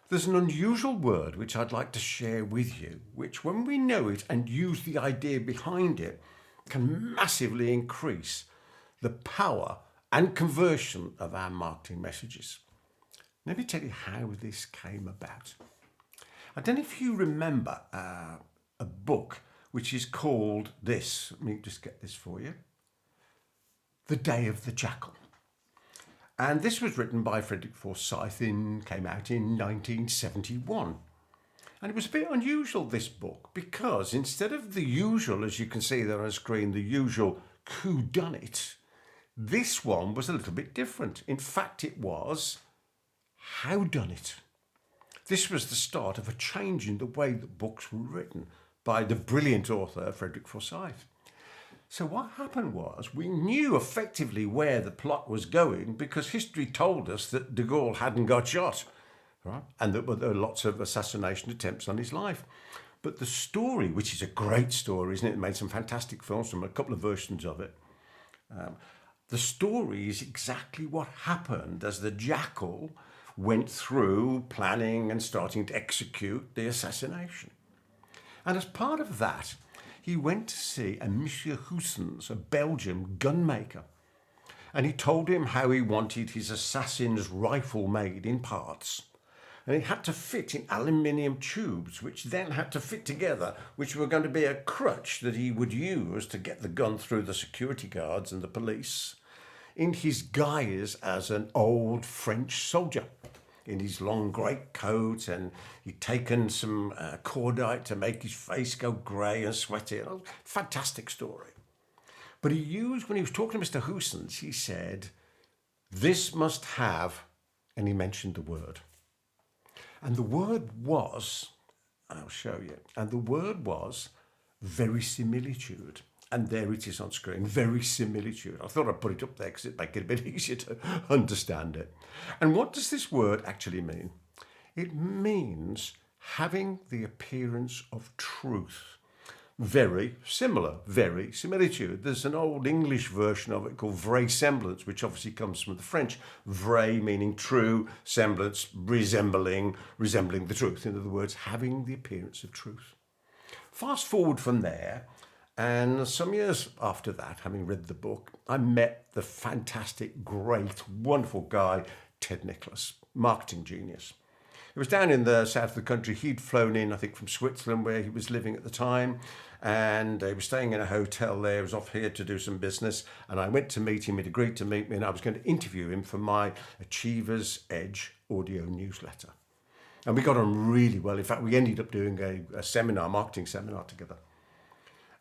There's an unusual word which I'd like to share with you, which when we know it and use the idea behind it, can massively increase the power and conversion of our marketing messages. Let me tell you how this came about. I don't know if you remember a book which is called this. Let me just get this for you. The Day of the Jackal. And this was written by Frederick Forsyth came out in 1971. And it was a bit unusual, this book, because instead of the usual, as you can see there on screen, the usual whodunit, this one was a little bit different. In fact, it was howdunit. This was the start of a change in the way that books were written by the brilliant author Frederick Forsyth. So what happened was we knew effectively where the plot was going because history told us that De Gaulle hadn't got shot, right? And that there were lots of assassination attempts on his life. But the story, which is a great story, isn't it? It made some fantastic films from a couple of versions of it. The story is exactly what happened as the Jackal went through planning and starting to execute the assassination. And as part of that, he went to see a Monsieur Hussin, a Belgian gunmaker. And he told him how he wanted his assassin's rifle made in parts. And it had to fit in aluminium tubes, which then had to fit together, which were going to be a crutch that he would use to get the gun through the security guards and the police, in his guise as an old French soldier, in his long great coat, and he'd taken some cordite to make his face go grey and sweaty. Fantastic story. But he used, when he was talking to Mr. Hussin, he said, this must have, and he mentioned the word. And the word was, I'll show you, and the word was verisimilitude. And there it is on screen, verisimilitude. I thought I'd put it up there because it'd make it a bit easier to understand it. And what does this word actually mean? It means having the appearance of truth. Very similar, verisimilitude. There's an old English version of it called vraisemblance, which obviously comes from the French. Vrai meaning true, semblance resembling the truth. In other words, having the appearance of truth. Fast forward from there, and some years after that, having read the book, I met the fantastic, great, wonderful guy, Ted Nicholas, marketing genius. It was down in the south of the country. He'd flown in, I think, from Switzerland, where he was living at the time, and he was staying in a hotel there. He was off here to do some business, and I went to meet him. He'd agreed to meet me, and I was going to interview him for my Achievers Edge audio newsletter. And we got on really well. In fact, we ended up doing a seminar, marketing seminar together.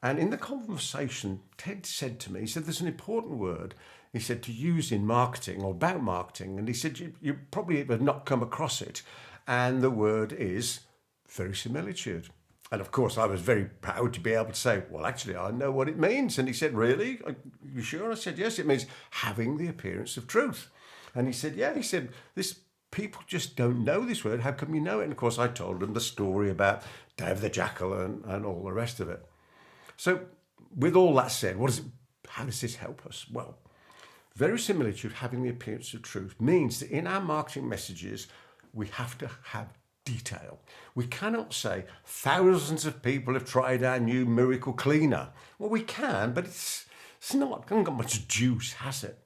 And in the conversation, Ted said to me, he said, there's an important word, he said, to use in marketing or about marketing. And he said, you probably have not come across it. And the word is verisimilitude. And of course, I was very proud to be able to say, well, actually, I know what it means. And he said, really? Are you sure? I said, yes, it means having the appearance of truth. And he said, yeah, he said, this people just don't know this word. How come you know it? And of course, I told him the story about Day of the Jackal and all the rest of it. So with all that said, how does this help us? Well, verisimilitude, having the appearance of truth, means that in our marketing messages, we have to have detail. We cannot say thousands of people have tried our new miracle cleaner. Well, we can, but it's hasn't got much juice, has it?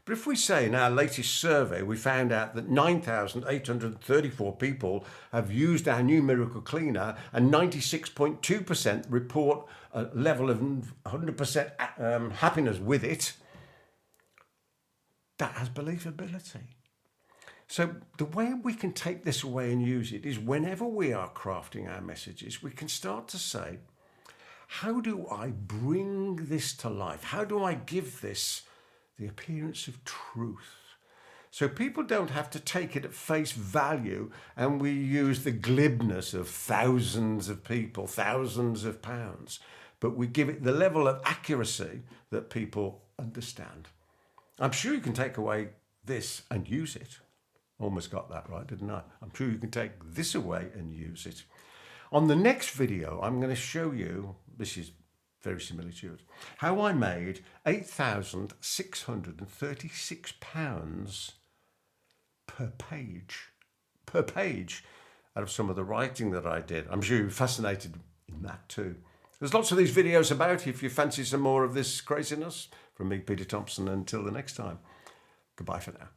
But if we say in our latest survey, we found out that 9,834 people have used our new miracle cleaner and 96.2% report a level of 100% happiness with it, that has believability. So the way we can take this away and use it is whenever we are crafting our messages, we can start to say, how do I bring this to life? How do I give this the appearance of truth? So people don't have to take it at face value and we use the glibness of thousands of people, thousands of pounds, but we give it the level of accuracy that people understand. I'm sure you can take away this and use it. Almost got that right, didn't I? I'm sure you can take this away and use it. On the next video, I'm going to show you, this is verisimilitude, how I made £8,636 per page out of some of the writing that I did. I'm sure you're fascinated in that too. There's lots of these videos about if you fancy some more of this craziness. From me, Peter Thomson, until the next time. Goodbye for now.